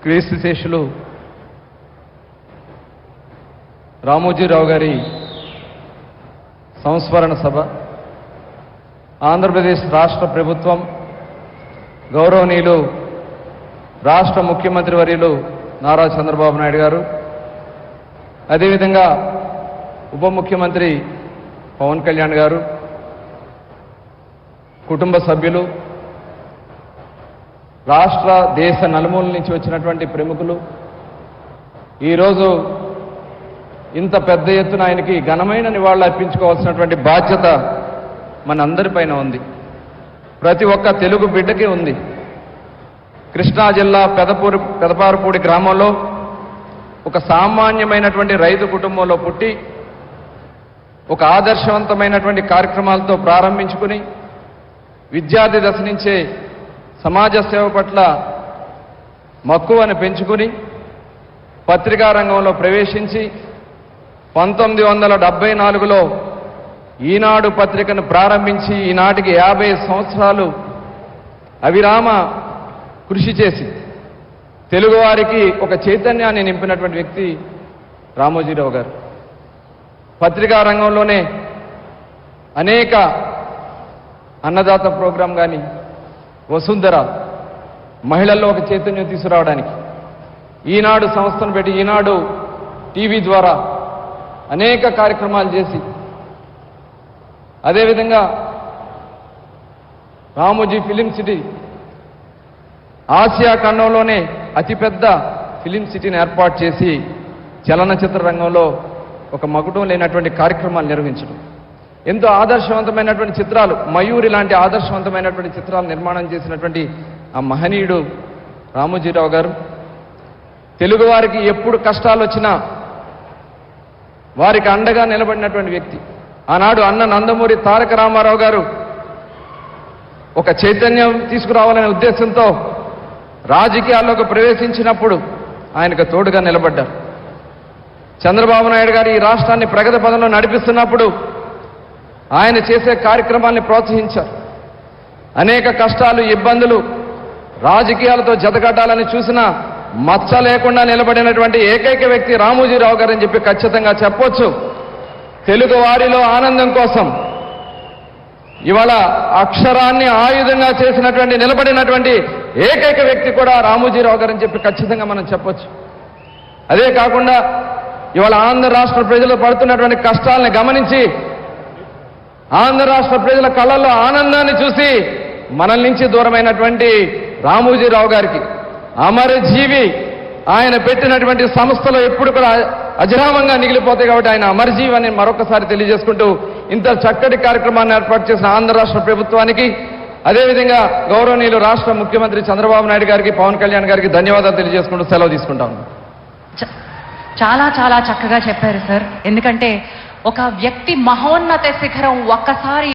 క్రీస్తుశేషులు రామోజీరావు గారి సంస్మరణ సభ ఆంధ్రప్రదేశ్ రాష్ట్ర ప్రభుత్వం గౌరవనీయులు రాష్ట్ర ముఖ్యమంత్రి వర్యులు నారా చంద్రబాబు నాయుడు గారు, అదేవిధంగా ఉప ముఖ్యమంత్రి పవన్ కళ్యాణ్ గారు, కుటుంబ సభ్యులు, రాష్ట్ర దేశ నలుమూల నుంచి వచ్చినటువంటి ప్రముఖులు ఈరోజు ఇంత పెద్ద ఎత్తున ఆయనకి ఘనమైన నివాళులు అర్పించుకోవాల్సినటువంటి బాధ్యత మనందరిపైన ఉంది. ప్రతి ఒక్క తెలుగు బిడ్డకి ఉంది. కృష్ణా జిల్లా పెదపారుపూడి గ్రామంలో ఒక సామాన్యమైనటువంటి రైతు కుటుంబంలో పుట్టి ఒక ఆదర్శవంతమైనటువంటి కార్యక్రమాలతో ప్రారంభించుకుని విద్యార్థి దశ నుంచే సమాజ సేవ పట్ల మక్కువను పెంచుకుని పత్రికా రంగంలో ప్రవేశించి 1974లో ఈనాడు పత్రికను ప్రారంభించి ఈనాటికి 50 సంవత్సరాలు అవిరామ కృషి చేసి తెలుగువారికి ఒక చైతన్యాన్ని నింపినటువంటి వ్యక్తి రామోజీరావు గారు. పత్రికా రంగంలోనే అనేక అన్నదాత ప్రోగ్రాం కానీ, వసుంధర మహిళల్లో ఒక చైతన్యం తీసుకురావడానికి ఈనాడు సంస్థను పెట్టి ఈనాడు టీవీ ద్వారా అనేక కార్యక్రమాలు చేసి, అదేవిధంగా రామోజీ ఫిలిం సిటీ ఆసియా ఖండంలోనే అతిపెద్ద ఫిలిం సిటీని ఏర్పాటు చేసి చలనచిత్ర రంగంలో ఒక మకుటం లేనటువంటి కార్యక్రమాలు నిర్వహించడం, ఎంతో ఆదర్శవంతమైనటువంటి చిత్రాలు, మయూరి లాంటి ఆదర్శవంతమైనటువంటి చిత్రాలు నిర్మాణం చేసినటువంటి ఆ మహనీయుడు రామోజీరావు గారు. తెలుగువారికి ఎప్పుడు కష్టాలు వచ్చినా వారికి అండగా నిలబడినటువంటి వ్యక్తి. ఆనాడు అన్న నందమూరి తారక రామారావు గారు ఒక చైతన్యం తీసుకురావాలనే ఉద్దేశంతో రాజకీయాల్లోకి ప్రవేశించినప్పుడు ఆయనకు తోడుగా నిలబడ్డారు. చంద్రబాబు నాయుడు గారు ఈ రాష్ట్రాన్ని ప్రగతి పదంలో నడిపిస్తున్నప్పుడు ఆయన చేసే కార్యక్రమాల్ని ప్రోత్సహించారు. అనేక కష్టాలు, ఇబ్బందులు రాజకీయాలతో జతకట్టాలని చూసినా మచ్చ లేకుండా నిలబడినటువంటి ఏకైక వ్యక్తి రామోజీరావు గారు అని చెప్పి ఖచ్చితంగా చెప్పొచ్చు. తెలుగు వారిలో ఆనందం కోసం ఇవాళ అక్షరాన్ని ఆయుధంగా చేసినటువంటి నిలబడినటువంటి ఏకైక వ్యక్తి కూడా రామోజీరావు గారు అని చెప్పి ఖచ్చితంగా మనం చెప్పొచ్చు. అదే కాకుండా ఇవాళ ఆంధ్ర రాష్ట్ర ప్రజలు పడుతున్నటువంటి కష్టాలను గమనించి ఆంధ్ర రాష్ట్ర ప్రజల కళ్ళల్లో ఆనందాన్ని చూసి మనల్ నుంచి దూరమైనటువంటి రామోజీరావు గారికి అమరజీవి, ఆయన పెట్టినటువంటి సంస్థలు ఎప్పుడు కూడా అజరామంగా మిగిలిపోతాయి కాబట్టి ఆయన అమరజీవి అని మరొకసారి తెలియజేసుకుంటూ ఇంత చక్కటి కార్యక్రమాన్ని ఏర్పాటు చేసిన ఆంధ్ర రాష్ట్ర ప్రభుత్వానికి, అదేవిధంగా గౌరవనీయులు రాష్ట్ర ముఖ్యమంత్రి చంద్రబాబు నాయుడు గారికి, పవన్ కళ్యాణ్ గారికి ధన్యవాదాలు తెలియజేసుకుంటూ సెలవు తీసుకుంటాను. చాలా చాలా చక్కగా చెప్పారు సార్. ఎందుకంటే ఒక వ్యక్తి మహోన్నత శిఖరం ఒక్కసారి